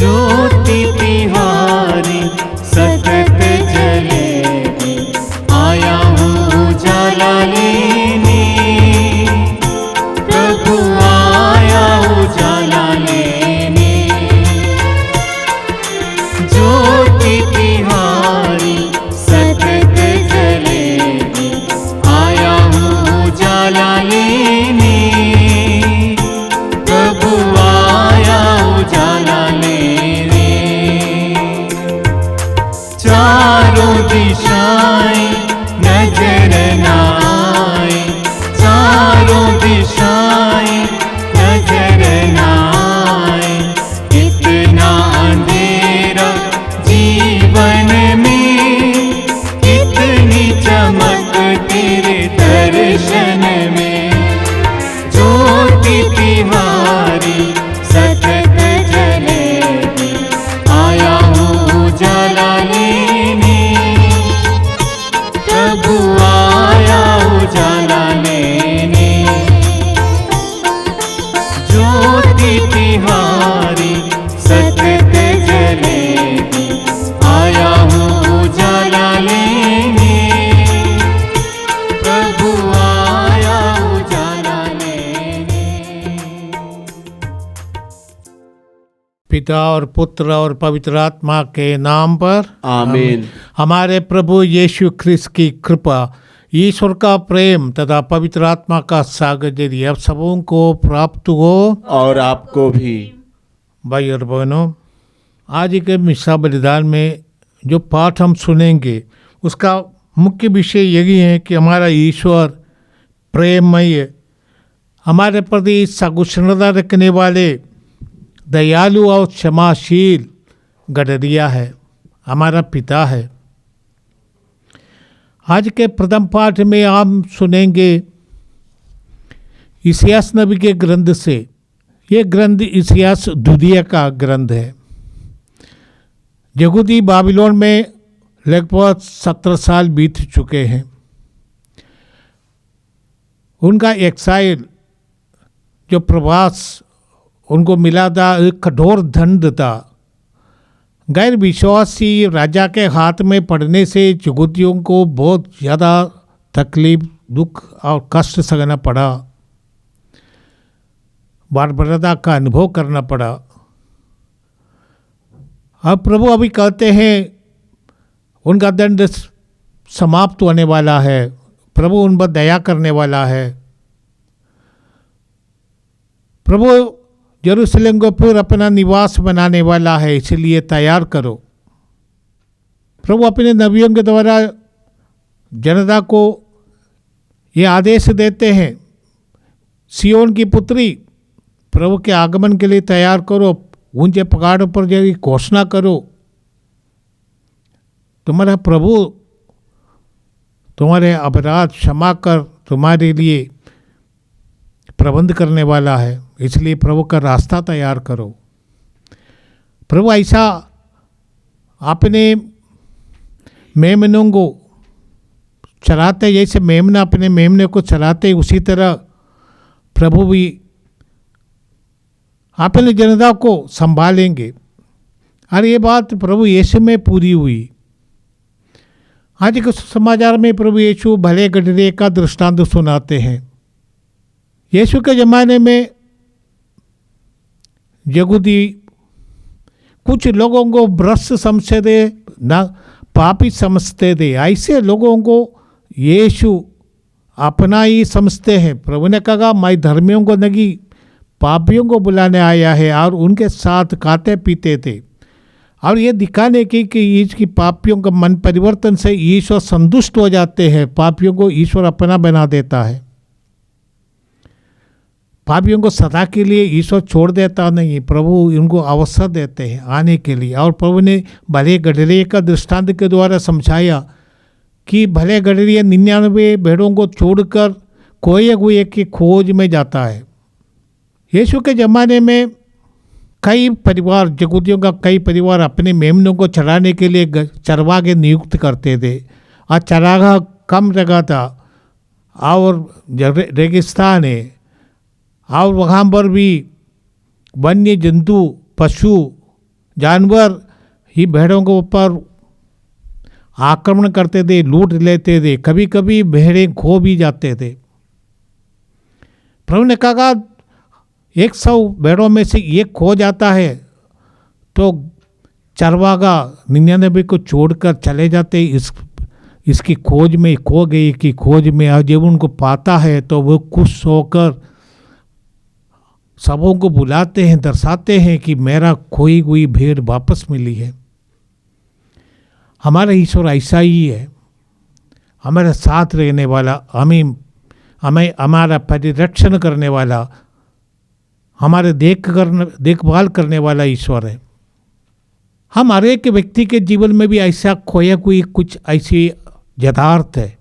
ज्योति तिहारी सतत जलेगी, आया हूँ उजाला लेने, प्रभु आया उजाला लेने। ज्योति तिहारी सतत जलेगी, आया हूँ उजाला लेने, प्रभु आया उजाला लेने। चारों दिशाएं नजर न आए, चारों दिशाएं नजर न आए, इतना अंधेरा जीवन में, कितनी चमक तेरे दर्शन में। ज्योति तिहारी सतत जलेगी, आया हूँ उजाला लेने, प्रभु आया उजाला लेने। ज्योति तिहारी सतत जलेगी, आया हूँ उजाला लेने, प्रभु आया उजाला लेने। पिता और पुत्र और पवित्र आत्मा के नाम पर आमीन। हमारे प्रभु यीशु ख्रिस्त की कृपा, ईश्वर का प्रेम तथा पवित्र आत्मा का सागर यदि आप सबों को प्राप्त हो। और आपको भी। भाई और बहनों, आज के मिसा बलिदान में जो पाठ हम सुनेंगे उसका मुख्य विषय यही है कि हमारा ईश्वर प्रेममय, हमारे प्रति सहिष्णुता रखने वाले, दयालु और क्षमाशील गडरिया है, हमारा पिता है। आज के प्रथम पाठ में हम सुनेंगे इसायास नबी के ग्रंथ से। ये ग्रंथ इसायास दुदिया का ग्रंथ है। यहूदी बाबिलोन में लगभग 17 साल बीत चुके हैं। उनका एक्साइल जो प्रवास उनको मिला था, एक कठोर दंड था। गैर विश्वासी राजा के हाथ में पड़ने से यहूदियों को बहुत ज़्यादा तकलीफ, दुख और कष्ट सहना पड़ा, बर्बरता का अनुभव करना पड़ा। अब प्रभु अभी कहते हैं उनका दंड समाप्त होने वाला है, प्रभु उन पर दया करने वाला है। प्रभु यरूशलेम को फिर अपना निवास बनाने वाला है, इसलिए तैयार करो। प्रभु अपने नबियों के द्वारा जनता को ये आदेश देते हैं, सियोन की पुत्री प्रभु के आगमन के लिए तैयार करो, ऊंचे पहाड़ों पर जाकर घोषणा करो, तुम्हारा प्रभु तुम्हारे अपराध क्षमा कर तुम्हारे लिए प्रबंध करने वाला है, इसलिए प्रभु का रास्ता तैयार करो। प्रभु ऐसा अपने मेमनों को चलाते, जैसे मेमना अपने मेमने को चलाते, उसी तरह प्रभु भी अपने जनता को संभालेंगे। और ये बात प्रभु यीशु में पूरी हुई। आज के समाचार में प्रभु यीशु भले गडरे का दृष्टांत सुनाते हैं। यीशु के ज़माने में यहूदी कुछ लोगों को भ्रष्ट समझते थे, ना पापी समझते थे। ऐसे लोगों को यीशु अपना ही समझते हैं। प्रभु ने कहा, मैं धर्मियों को नहीं पापियों को बुलाने आया है, और उनके साथ खाते पीते थे, और ये दिखाने की कि इसकी पापियों का मन परिवर्तन से ईश्वर संतुष्ट हो जाते हैं, पापियों को ईश्वर अपना बना देता है। पापियों को सदा के लिए ईश्वर छोड़ देता नहीं, प्रभु इनको अवसर देते हैं आने के लिए। और प्रभु ने भले गडरिये का दृष्टांत के द्वारा समझाया कि भले गडरिया 99 भेड़ों को छोड़कर कोई की खोज में जाता है। यीशु के ज़माने में कई परिवार, यहूदियों का कई परिवार अपने मेमनों को चराने के लिए चरवाहे नियुक्त करते थे, और चरागाह कम जगह था और रेगिस्तान है, और वहाँ पर भी वन्य जंतु, पशु जानवर ही भेड़ों के ऊपर आक्रमण करते थे, लूट लेते थे, कभी कभी भेड़ें खो भी जाते थे। प्रभु ने कहा 100 भेड़ों में से एक खो जाता है तो चरवाहा 99 को छोड़कर चले जाते, इसकी खोज में, खो गई की खोज में। और जब उनको पाता है तो वो खुश होकर सबों को बुलाते हैं, दर्शाते हैं कि मेरा खोई हुई भेड़ वापस मिली है। हमारा ईश्वर ऐसा ही है, हमारे साथ रहने वाला, हमें हमारा परिरक्षण करने वाला, हमारे देखभाल करने वाला ईश्वर है। हम हर एक व्यक्ति के जीवन में भी ऐसा खोया हुई कुछ ऐसी यथार्थ है,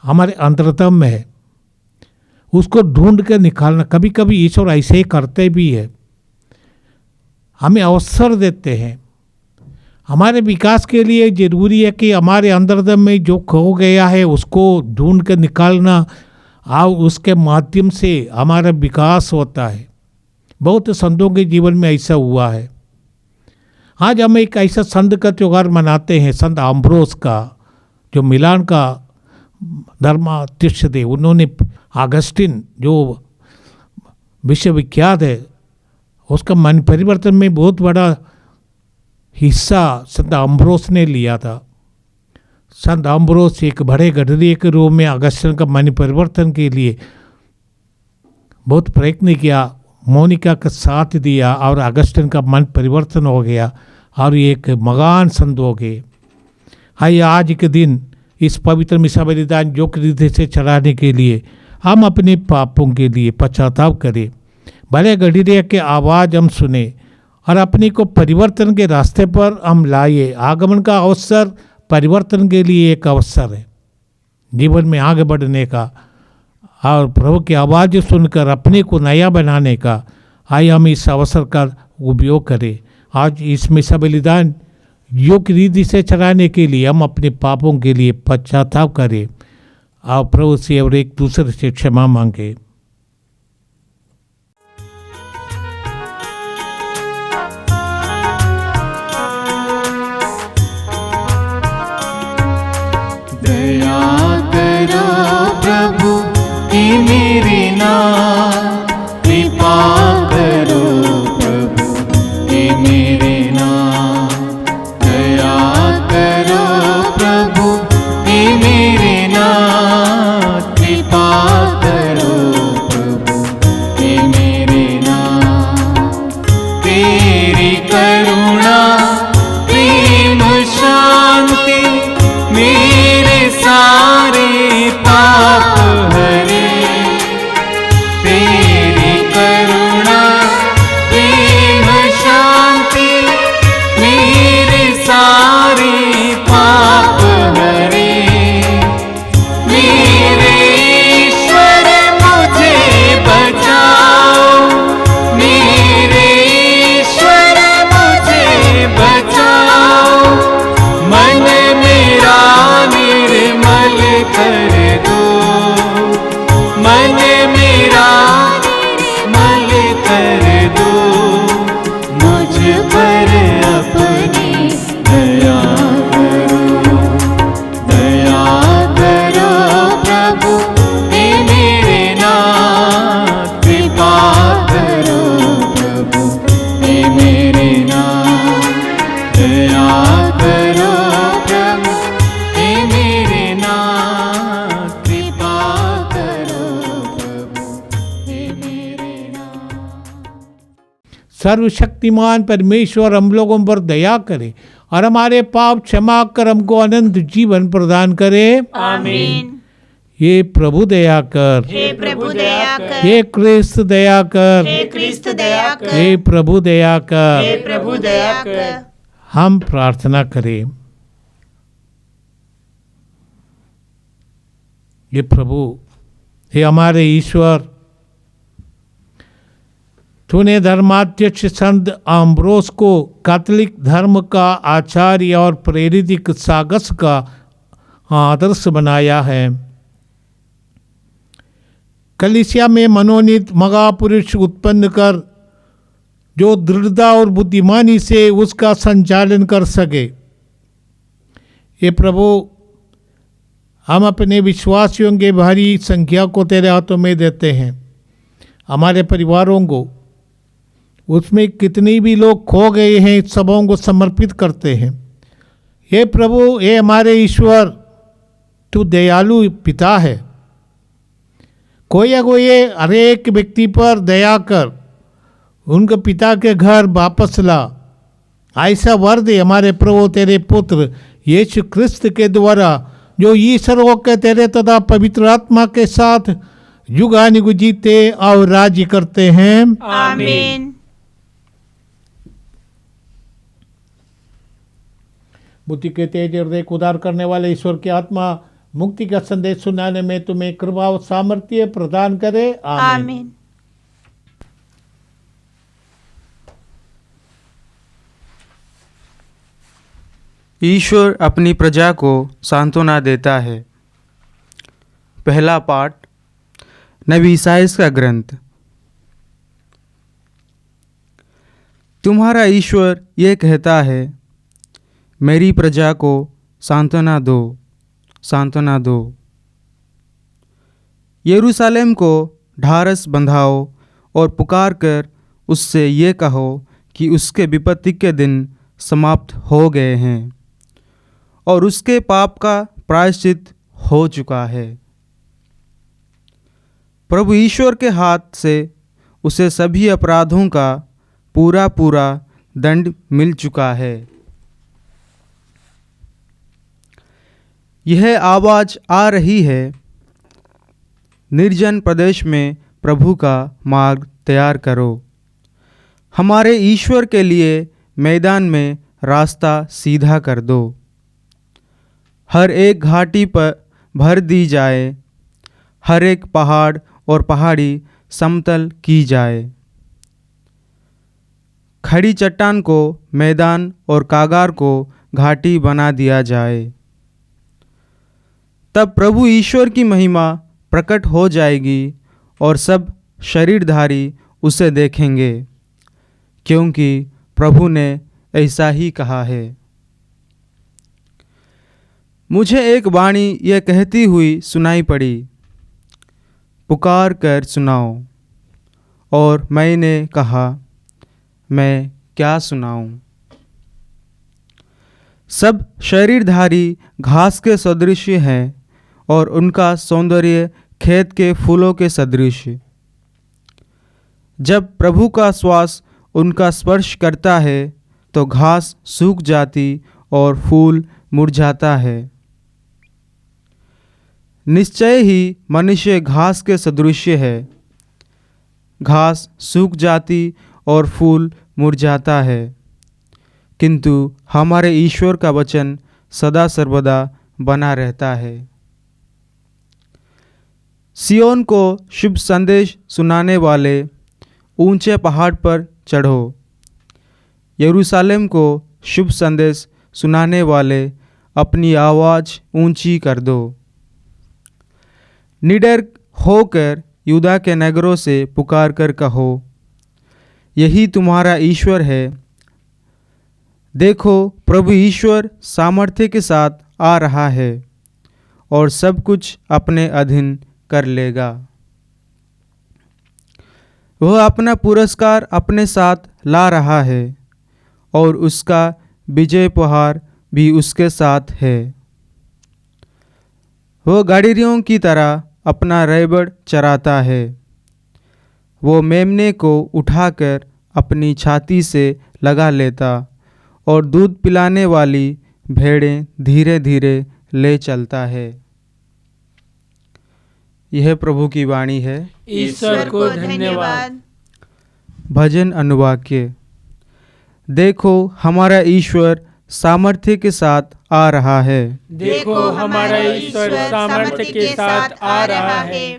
हमारे अंतरतम में है, उसको ढूंढ कर निकालना। कभी कभी ईश्वर ऐसे ही करते भी है, हमें अवसर देते हैं। हमारे विकास के लिए जरूरी है कि हमारे अंतरतम में जो खो गया है उसको ढूंढ कर निकालना, और उसके माध्यम से हमारा विकास होता है। बहुत संतों के जीवन में ऐसा हुआ है। आज हम एक ऐसा संत का त्यौहार मनाते हैं, संत अम्ब्रोस का, जो मिलान का धर्माध्यक्ष थे। उन्होंने अगस्टिन जो विश्वविख्यात है, उसका मन परिवर्तन में बहुत बड़ा हिस्सा संत अम्ब्रोस ने लिया था। संत अम्ब्रोस एक बड़े गडरिये के रूप में अगस्टिन का मन परिवर्तन के लिए बहुत प्रयत्न किया, मोनिका का साथ दिया और अगस्टिन का मन परिवर्तन हो गया और एक महान संत हो गए। आइए आज के दिन इस पवित्र मिसा बलिदान योग्य रीति से चढ़ाने के लिए हम अपने पापों के लिए पश्चाताप करें, भले गडरिये के आवाज़ हम सुने और अपने को परिवर्तन के रास्ते पर हम लाए। आगमन का अवसर परिवर्तन के लिए एक अवसर है, जीवन में आगे बढ़ने का और प्रभु की आवाज़ सुनकर अपने को नया बनाने का। आइए हम इस अवसर का उपयोग करें। आज इस मिसा बलिदान योग्य रीति से चढ़ाने के लिए हम अपने पापों के लिए पश्चाताप करें और प्रभु से और एक दूसरे से क्षमा मांगे। दया करो प्रभु कि मेरे नाम, कृपा करो प्रभु कि मेरे नाम, दया करो प्रभु कि मेरे नाम, कृपा करो प्रभु कि मेरे नाम। तेरी करुणा प्रेम शांति मेरे सारे पाप हरे। तेरी करुणा प्रेम शांति मेरे सारे पाप हरे। मेरे ईश्वर मुझे बचाओ, मेरे ईश्वर मुझे बचाओ, मन मेरा निर्मल कर दो, मन मेरा निर्मल कर दो, मुझ पर अपनी दया करो, दया करो प्रभु हे मेरे नाथ, कृपा करो प्रभु हे मेरे नाथ, दया करो प्रभु हे मेरे नाथ, कृपा करो प्रभु हे मेरे नाथ। सर्वशक्तिमान परमेश्वर हम लोगों पर दया करे और हमारे पाप क्षमा कर हमको अनंत जीवन प्रदान करे। आमीन। ये प्रभु दया कर, हे प्रभु दया कर, हे क्रिस्त दया कर, हे क्रिस्त दया कर, हे प्रभु दया कर। हे प्रभु दया कर। हम प्रार्थना करें। ये प्रभु, हे हमारे ईश्वर, तूने धर्माध्यक्ष संत अम्ब्रोस को कैथोलिक धर्म का आचार्य और प्रेरित सागस का आदर्श बनाया है। कलीसिया में मनोनीत महापुरुष उत्पन्न कर जो दृढ़ता और बुद्धिमानी से उसका संचालन कर सके। ये प्रभु, हम अपने विश्वासियों के भारी संख्या को तेरे हाथों में देते हैं, हमारे परिवारों को, उसमें कितनी भी लोग खो गए हैं, सबों को समर्पित करते हैं। हे प्रभु, हे हमारे ईश्वर, तू दयालु पिता है। कोई हर एक व्यक्ति पर दया कर, उनके पिता के घर वापस ला। ऐसा वर दे हमारे प्रभु तेरे पुत्र यीशु क्रिस्त के द्वारा, जो ईश्वर होकर तेरे तथा पवित्र आत्मा के साथ युगानुयुग जीते और राज्य करते हैं। आमीन। बुद्धि के तेज हृदय को उदार करने वाले ईश्वर की आत्मा मुक्ति का संदेश सुनाने में तुम्हें कृपा और सामर्थ्य प्रदान करे। आमीन। आमीन। ईश्वर अपनी प्रजा को सांत्वना देता है। पहला पाठ, नबी ईसाइयाह का ग्रंथ। तुम्हारा ईश्वर ये कहता है, मेरी प्रजा को सांत्वना दो, सांत्वना दो। यरूशलेम को ढारस बंधाओ और पुकार कर उससे ये कहो कि उसके विपत्ति के दिन समाप्त हो गए हैं और उसके पाप का प्रायश्चित हो चुका है। प्रभु ईश्वर के हाथ से उसे सभी अपराधों का पूरा पूरा दंड मिल चुका है। यह आवाज़ आ रही है, निर्जन प्रदेश में प्रभु का मार्ग तैयार करो, हमारे ईश्वर के लिए मैदान में रास्ता सीधा कर दो। हर एक घाटी पर भर दी जाए, हर एक पहाड़ और पहाड़ी समतल की जाए। खड़ी चट्टान को मैदान और कागार को घाटी बना दिया जाए। तब प्रभु ईश्वर की महिमा प्रकट हो जाएगी और सब शरीरधारी उसे देखेंगे, क्योंकि प्रभु ने ऐसा ही कहा है। मुझे एक वाणी यह कहती हुई सुनाई पड़ी, पुकार कर सुनाओ। और मैंने कहा, मैं क्या सुनाऊं? सब शरीरधारी घास के सदृश हैं और उनका सौंदर्य खेत के फूलों के सदृश। जब प्रभु का श्वास उनका स्पर्श करता है तो घास सूख जाती और फूल मुरझाता है। निश्चय ही मनुष्य घास के सदृश है, घास सूख जाती और फूल मुरझाता है, किंतु हमारे ईश्वर का वचन सदा सर्वदा बना रहता है। सियोन को शुभ संदेश सुनाने वाले ऊंचे पहाड़ पर चढ़ो, यरूशलेम को शुभ संदेश सुनाने वाले अपनी आवाज़ ऊंची कर दो। निडर होकर यूदा के नगरों से पुकार कर कहो, यही तुम्हारा ईश्वर है। देखो, प्रभु ईश्वर सामर्थ्य के साथ आ रहा है और सब कुछ अपने अधीन कर लेगा। वह अपना पुरस्कार अपने साथ ला रहा है और उसका विजय उपहार भी उसके साथ है। वह गाड़ियों की तरह अपना रैबड़ चराता है। वो मेमने को उठाकर अपनी छाती से लगा लेता और दूध पिलाने वाली भेड़ें धीरे धीरे ले चलता है। यह प्रभु की वाणी है। ईश्वर को धन्यवाद। भजन अनुवाक्य। देखो, हमारा ईश्वर सामर्थ्य के साथ आ रहा है। देखो, हमारा ईश्वर सामर्थ्य के साथ आ रहा है।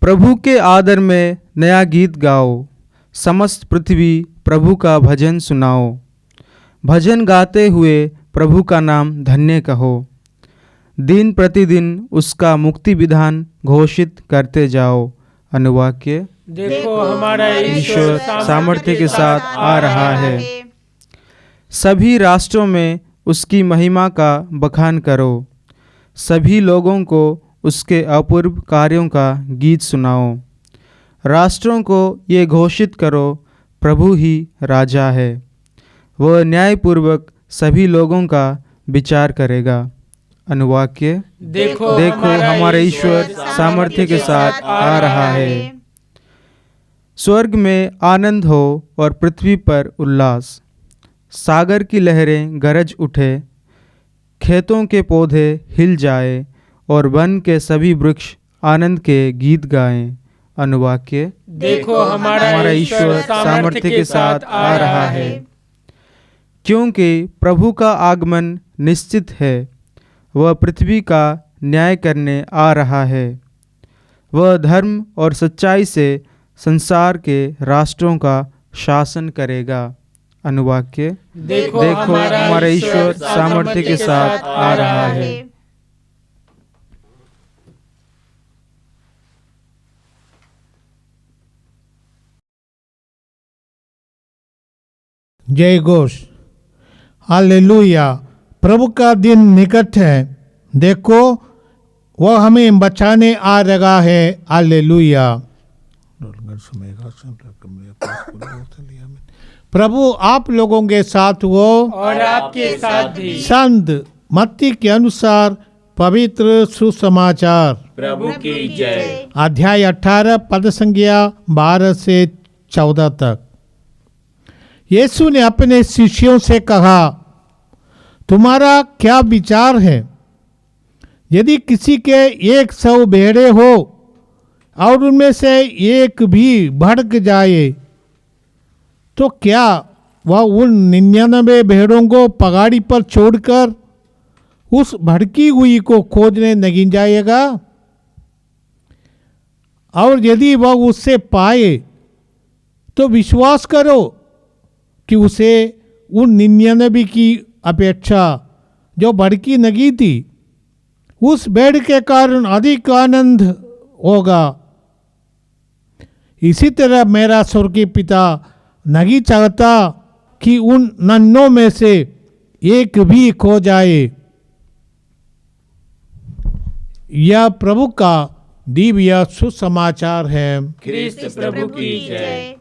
प्रभु के आदर में नया गीत गाओ, समस्त पृथ्वी प्रभु का भजन सुनाओ। भजन गाते हुए प्रभु का नाम धन्य कहो। दिन प्रतिदिन उसका मुक्ति विधान घोषित करते जाओ। अनुवाक्य। देखो हमारा ईश्वर ईश्वर सामर्थ्य के साथ आ रहा है। सभी राष्ट्रों में उसकी महिमा का बखान करो, सभी लोगों को उसके अपूर्व कार्यों का गीत सुनाओ। राष्ट्रों को ये घोषित करो, प्रभु ही राजा है। वह न्यायपूर्वक सभी लोगों का विचार करेगा। अनुवाक्य देखो हमारा ईश्वर सामर्थ्य के साथ आ रहा है। स्वर्ग में आनंद हो और पृथ्वी पर उल्लास। सागर की लहरें गरज उठे, खेतों के पौधे हिल जाए और वन के सभी वृक्ष आनंद के गीत गाएं। अनुवाक्य देखो हमारा ईश्वर सामर्थ्य के साथ आ रहा है। क्योंकि प्रभु का आगमन निश्चित है, वह पृथ्वी का न्याय करने आ रहा है। वह धर्म और सच्चाई से संसार के राष्ट्रों का शासन करेगा। अनुवाक्य देखो हमारा ईश्वर सामर्थ्य के साथ आ रहा है। जय घोष। हालेलुया। प्रभु का दिन निकट है। देखो वह हमें बचाने आ रहा है। हालेलुया। प्रभु आप लोगों के साथ हो और आपके साथ भी। संत मत्ती के अनुसार पवित्र सुसमाचार प्रभु की जय। अध्याय 18 पद संख्या 12 से 14 तक। यीशु ने अपने शिष्यों से कहा, तुम्हारा क्या विचार है? यदि किसी के 100 भेड़ें हो और उनमें से एक भी भटक जाए, तो क्या वह उन 99 भेड़ों को पगाड़ी पर छोड़कर उस भटकी हुई को खोजने नहीं जाएगा? और यदि वह उससे पाए तो विश्वास करो कि उसे उन 99 की अपेक्षा जो भटकी नहीं थी, उस भेड़ के कारण अधिक आनंद होगा। इसी तरह मेरा स्वर्गीय पिता नहीं चाहता कि उन 99 में से एक भी खो जाए। यह प्रभु का दिव्य सुसमाचार है। ख्रिस्त प्रभु की जय।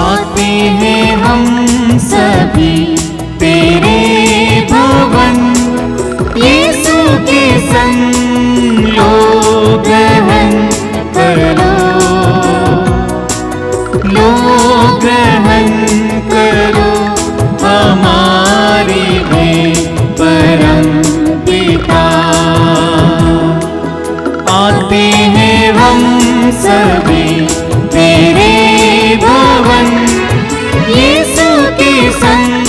आते हैं हम सभी तेरे भवन, यीशु के संग लो ग्रहण करो, लो ग्रहण करो हमारे भी परम पिता। आते हैं हम सभी तेरे भवन, यीशु के संग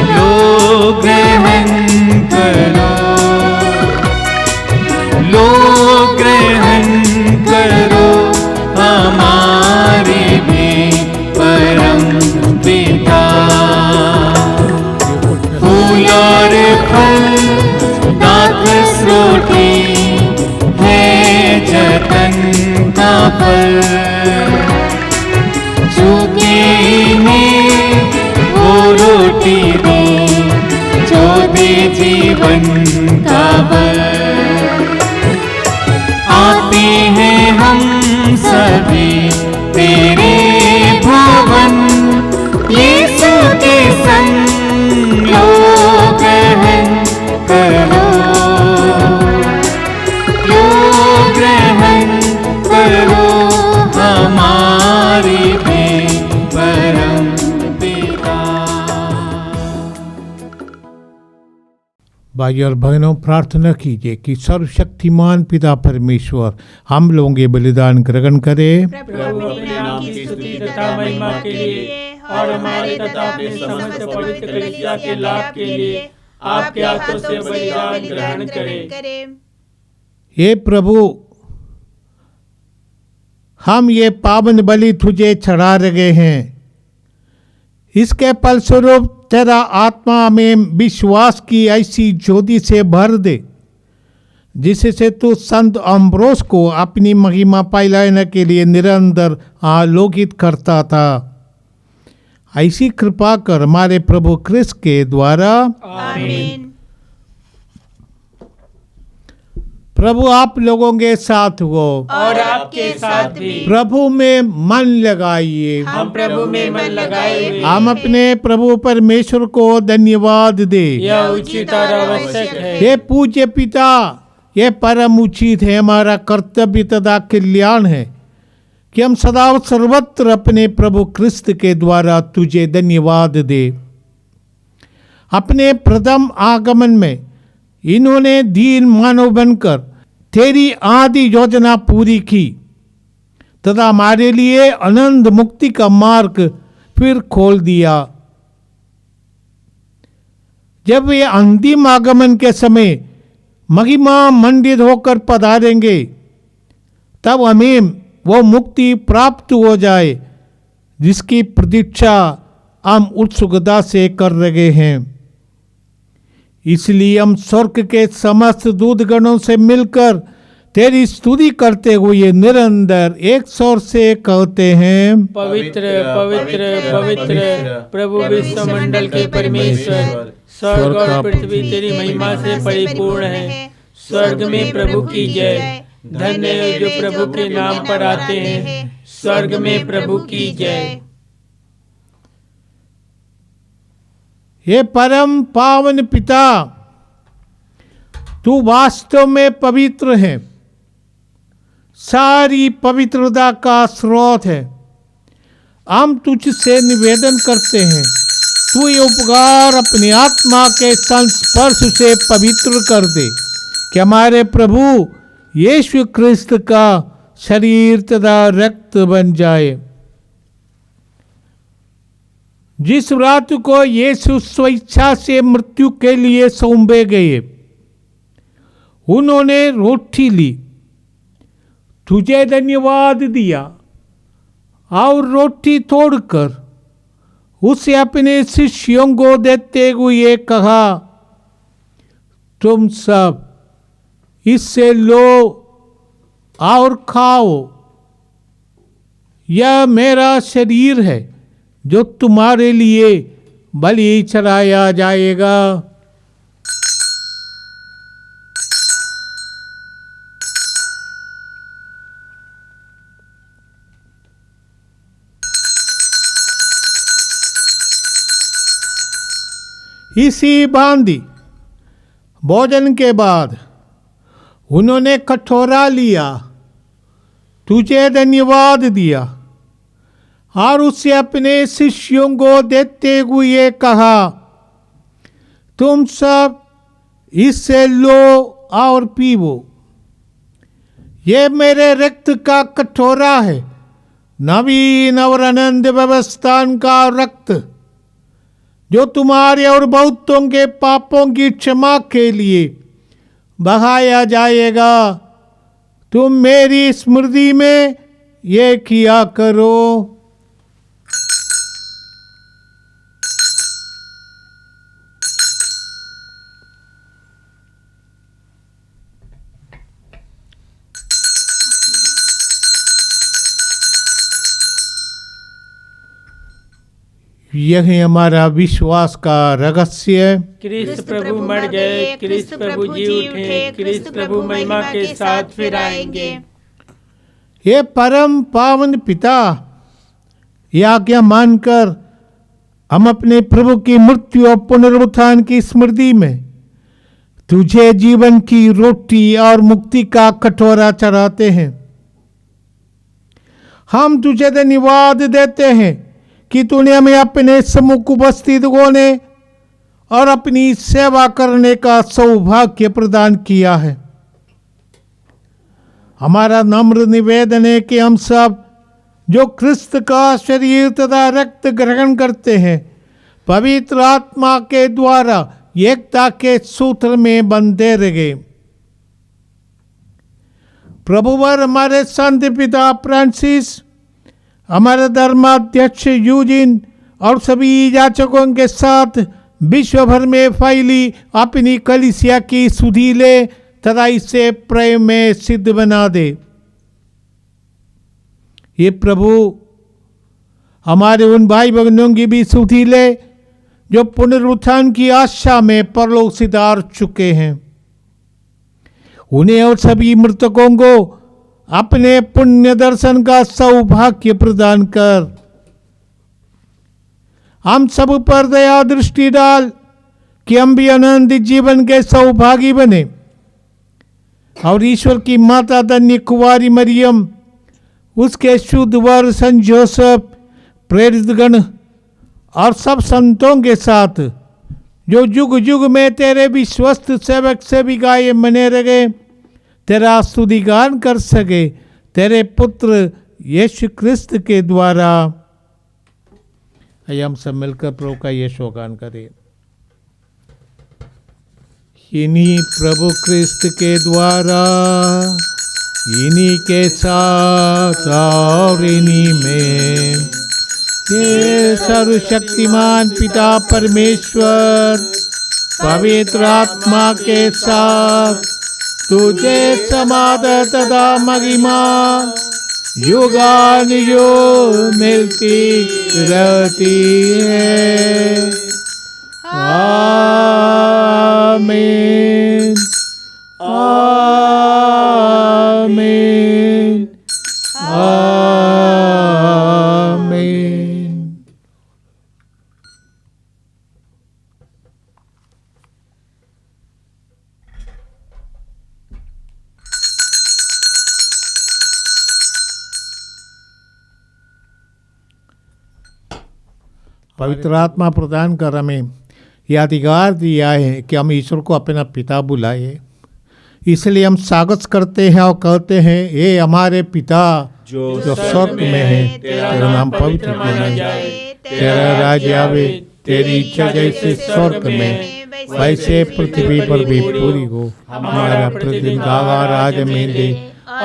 लो ग्रहण करो, लो ग्रहण करो हमारे भी परम पिता। फूल और फल दाखरस रोटी है जतन का फल, वो रोटी दी जो दे जीवन का बल। आते हैं हम सभी तेरे भवन, यीशु के संग लो ग्रहण करो, लो ग्रहण करो हमारे भी परम पिता। भाई और बहनों, प्रार्थना कीजिए कि सर्वशक्तिमान पिता परमेश्वर हम लोगों के बलिदान ग्रहण करे। प्रभु अपने नाम की स्तुति तथा महिमा के लिए और हमारे तथा अपने समस्त पवित्र कलीसिया के लाभ के लिए आपके हाथों से बलिदान ग्रहण करें। हे प्रभु, हम ये पावन बलि तुझे चढ़ा रहे हैं इसके फलस्वरूप तेरा आत्मा में विश्वास की ऐसी ज्योति से भर दे जिससे तू संत अम्ब्रोस को अपनी महिमा फैलाने के लिए निरंतर आलोकित करता था। ऐसी कृपा कर हमारे प्रभु क्रिस्त के द्वारा। आमीन। प्रभु आप लोगों के साथ हो और आपके साथ भी। प्रभु में मन लगाइए। हम प्रभु में मन लगाए हुए हम अपने प्रभु परमेश्वर को धन्यवाद दे। यह उचित और आवश्यक है। हे पूज्य पिता, यह परम उचित है, हमारा कर्तव्य तथा कल्याण है कि हम सदा और सर्वत्र अपने प्रभु क्रिस्त के द्वारा तुझे धन्यवाद दे। अपने प्रथम आगमन में इन्होंने दीन मानव बनकर तेरी आदि योजना पूरी की तथा हमारे लिए अनंत मुक्ति का मार्ग फिर खोल दिया। जब वे अंतिम आगमन के समय महिमा मंडित होकर पधारेंगे तब हमें वो मुक्ति प्राप्त हो जाए जिसकी प्रतीक्षा हम उत्सुकता से कर रहे हैं। इसलिए हम स्वर्ग के समस्त दूतगणों से मिलकर तेरी स्तुति करते हुए निरंतर एक स्वर से कहते हैं, पवित्र पवित्र पवित्र प्रभु विश्व मंडल के परमेश्वर, स्वर्ग और पृथ्वी तेरी महिमा से परिपूर्ण है। स्वर्ग में प्रभु की जय। धन्य है जो प्रभु के नाम पर आते हैं। स्वर्ग में प्रभु की जय। हे परम पावन पिता, तू वास्तव में पवित्र है, सारी पवित्रता का स्रोत है। हम तुझसे निवेदन करते हैं, तू ये उपकार अपनी आत्मा के संस्पर्श से पवित्र कर दे कि हमारे प्रभु यीशु क्रिस्त का शरीर तथा रक्त बन जाए। जिस रात को यीशु स्वेच्छा से मृत्यु के लिए सौंपे गए, उन्होंने रोटी ली, तुझे धन्यवाद दिया और रोटी तोड़कर उसे अपने शिष्यों को देते हुए कहा, तुम सब इससे लो और खाओ, यह मेरा शरीर है जो तुम्हारे लिए बलि चढ़ाया जाएगा। इसी भांति भोजन के बाद उन्होंने कटोरा लिया, तुझे धन्यवाद दिया और उसे अपने शिष्यों को देते हुए कहा, तुम सब इससे लो और पीवो, ये मेरे रक्त का कटोरा है, नवीन और अनंत व्यवस्था का रक्त, जो तुम्हारे और बहुतों के पापों की क्षमा के लिए बहाया जाएगा। तुम मेरी स्मृति में ये किया करो। यही हमारा विश्वास का रहस्य है। क्रिस्त प्रभु मर गए, क्रिस्त प्रभु जी उठे, क्रिस्त प्रभु महिमा के साथ फिर आएंगे। ये परम पावन पिता, यह आज्ञा मानकर हम अपने प्रभु की मृत्यु और पुनरुत्थान की स्मृति में तुझे जीवन की रोटी और मुक्ति का कटोरा चढ़ाते हैं। हम तुझे धन्यवाद देते हैं कि तूने हमें अपने सम्मुख उपस्थित होने और अपनी सेवा करने का सौभाग्य प्रदान किया है। हमारा नम्र निवेदन है कि हम सब जो क्रिस्त का शरीर तथा रक्त ग्रहण करते हैं, पवित्र आत्मा के द्वारा एकता के सूत्र में बंधे रहे। प्रभुवर हमारे संत पिता फ्रांसिस, हमारे धर्माध्यक्ष यूजिन और सभी याचकों के साथ विश्व भर में फैली अपनी कलीसिया की सुधि ले तथा इसे प्रेम में सिद्ध बना दे। ये प्रभु हमारे उन भाई बहनों की भी सुधि ले जो पुनरुत्थान की आशा में परलोक सिधार चुके हैं। उन्हें और सभी मृतकों को अपने पुण्य दर्शन का सौभाग्य प्रदान कर। हम सब पर दया दृष्टि डाल कि हम भी अनंत जीवन के सौभागी बने और ईश्वर की माता धन्य कुंवारी मरियम, उसके शुद्ध वर संत जोसेफ, प्रेरित गण और सब संतों के साथ जो युग युग में तेरे विश्वस्त सेवक सेविकाएं बने रहे, तेरा स्तुतिगान कर सके, तेरे पुत्र यीशु क्रिस्त के द्वारा। आइए हम सब मिलकर प्रभु का यीशु गान करें। इन्हीं प्रभु क्रिस्त के द्वारा, इन्हीं के साथ और इन्हीं में ये सर्वशक्तिमान पिता परमेश्वर पवित्र आत्मा के साथ तुझे समादर तथा महिमा युगानुयुग मिलती रहती है। आमीन आमीन आमीन। पवित्र आत्मा प्रदान कर हमें यह अधिकार दिया है कि हम ईश्वर को अपना पिता बुलाए। इसलिए हम स्वागत करते हैं और कहते हैं, हे हमारे पिता जो स्वर्ग में है, तेरा नाम पवित्र माना जाए, तेरा राज्य आवे, तेरी इच्छा जैसे स्वर्ग में वैसे पृथ्वी पर भी पूरी हो। हमारा प्रतिदिन का आहार आज हमें दे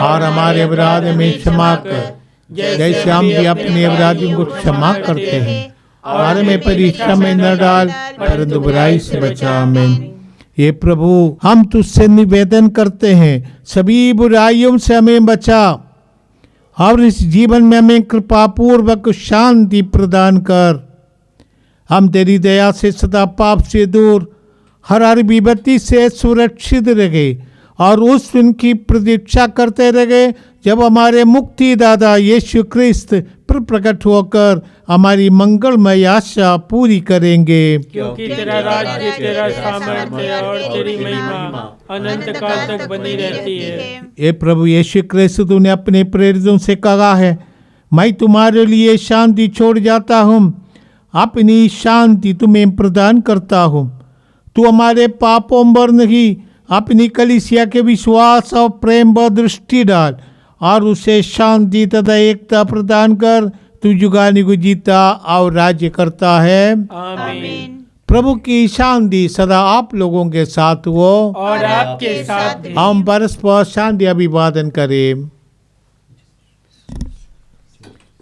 और हमारे अपराध में क्षमा कर जैसे हम भी अपने अपराधियों को क्षमा करते हैं, और हमें परीक्षा में न डाल परंतु बुराई से बचा। आमीन। ये प्रभु हम तुझसे निवेदन करते हैं, सभी बुराइयों से हमें बचा और इस जीवन में हमें कृपा पूर्वक शांति प्रदान कर। हम तेरी दया से सदा पाप से दूर, हर विपत्ति से सुरक्षित रहे और उस दिन की प्रतीक्षा करते रहे जब हमारे मुक्तिदाता यीशु क्रिस्त प्रकट होकर हमारी मंगलमय आशा पूरी करेंगे। क्योंकि तेरा राज्य, तेरा सामर्थ्य और तेरी महिमा अनंत काल तक बनी रहती है। ये प्रभु यीशु क्रिस्त, तूने अपने प्रेरितों से कहा है, मैं तुम्हारे लिए शांति छोड़ जाता हूँ, अपनी शांति तुम्हें प्रदान करता हूँ। तू हमारे पापों पर नहीं, अपनी कलीसिया के विश्वास और प्रेम पर दृष्टि डाल और उसे शांति तथा एकता प्रदान कर। तू युगानुयुग जीता और राज्य करता है। आमीन। प्रभु की शांति सदा आप लोगों के साथ हो और आपके साथ भी। हम परस्पर शांति अभिवादन करें।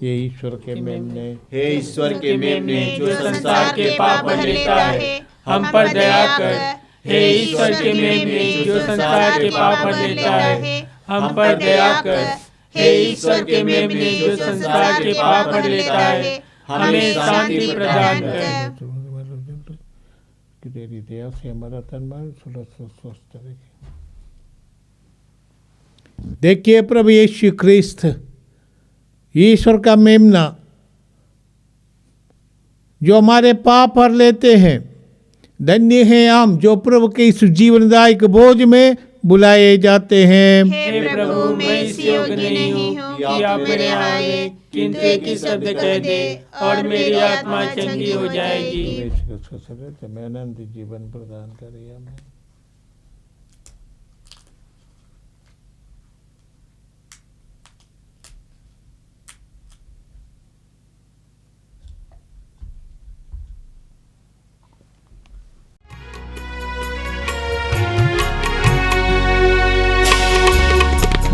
ये ईश्वर के मेमने, हे ईश्वर के मेमने, जो संसार के पाप हर लेता है, हम पर दया कर। हे ईश्वर के मेमने, जो संसार के पाप हर लेता है, हम पर दया कर। हे ईश्वर के मेमने, जो संसार के पाप हर लेता है, हमें शांति प्रदान कर। कि तेरी दया से हमारा तन मन स्वस्थ रहे। देखिए प्रभु यीशु क्रिस्त, ईश्वर का मेमना, जो हमारे पाप हर लेते हैं। धन्य हैं हम जो प्रभु के इस जीवनदायक बोझ में बुलाए जाते हैं। हे प्रभु, मैं इस योग्य नहीं हूँ कि आप मेरे आगे, किंतु एक ही शब्द कह दे और मेरी आत्मा चंगी हो जाएगी। मैं अनंत जीवन प्रदान करिए हमें।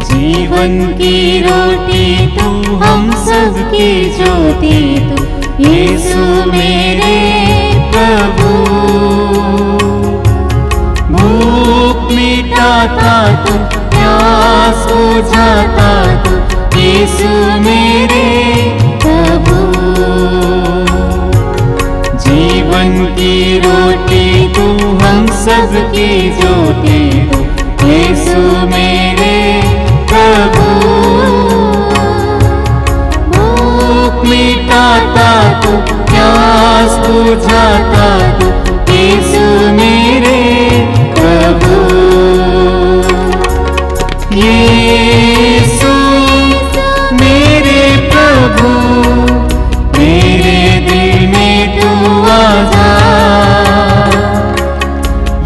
जीवन की रोटी तू, हम सबकी ज्योति तू, यीशु मेरे प्रभु। भूख मिटाता तू, प्यास बुझाता तू, यीशु मेरे प्रभु। जीवन की रोटी तू, हम सबकी ज्योति तू, यीशु मेरे प्रभु। भूख मिटाता तू, प्यास बुझाता तू, यीशु मेरे प्रभु। यीशु मेरे प्रभु, मेरे दिल में तू आ जा।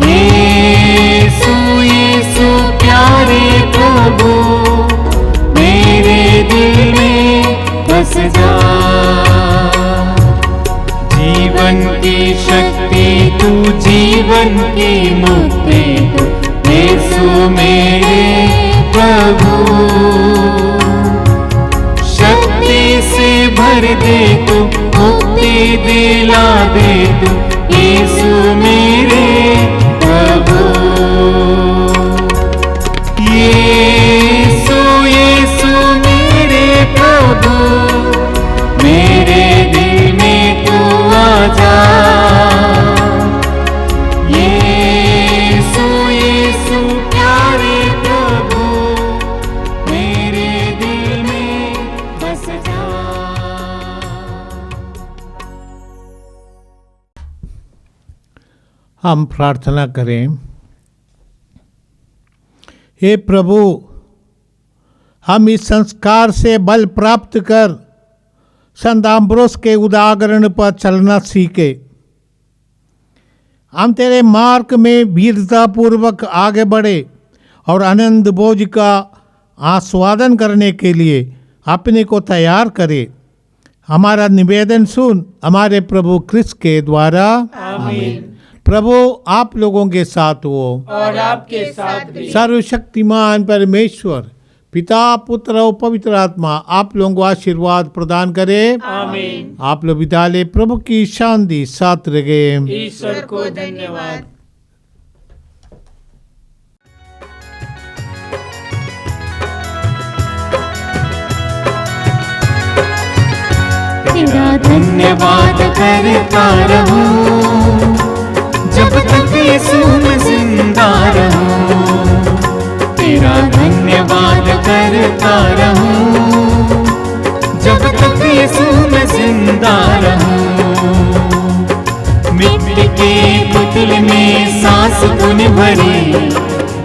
यीशु यीशु प्यारे प्रभु, मेरे दिल में बस जा। जीवन की शक्ति तू, जीवन की मुक्ति तू, यीशु मेरे प्रभु। शक्ति से भर दे तू, मुक्ति दिला दे तू, यीशु मेरे प्रभु। यीशु यीशु मेरे प्रभु, मेरे दिल में तू आ जा। यीशु यीशु प्यारे प्रभु, मेरे दिल में बस जा। हम प्रार्थना करें। हे प्रभु, हम इस संस्कार से बल प्राप्त कर संत अम्ब्रोस के उदाहरण पर चलना सीखे। हम तेरे मार्ग में वीरतापूर्वक आगे बढ़े और आनंद भोज का आस्वादन करने के लिए अपने को तैयार करें। हमारा निवेदन सुन हमारे प्रभु क्रिस्त के द्वारा। आमीन। प्रभु आप लोगों के साथ हो और आपके साथ भी। सर्वशक्तिमान परमेश्वर पिता पुत्र और पवित्र आत्मा आप लोगों को आशीर्वाद प्रदान करे। आमीन। आप लोग विद्यालय प्रभु की शांति साथ रहे। ईश्वर को धन्यवाद। तेरा धन्यवाद करता रहूं, जब तक यीशु मैं जिंदा रहूं। तेरा धन्यवाद करता रहूं, जब तक यीशु मैं जिंदा रहूं। मिट्टी के पुतले में सांस तूने भरी,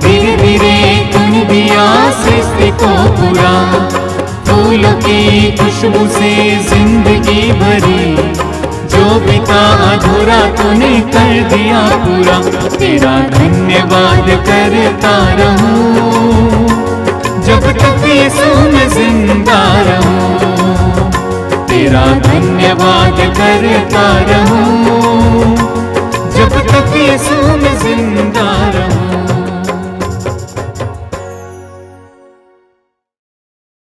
धीरे धीरे तूने दिया सृष्टि को पूरा। फूलों की खुशबू से जिंदगी भरी, जो बिता अधूरा तूने कर दिया पूरा। तेरा धन्यवाद करता रहूं, जब तक यीशु मैं जिंदा रहूं। तेरा धन्यवाद करता रहूं, जब तक यीशु मैं जिंदा रहूं।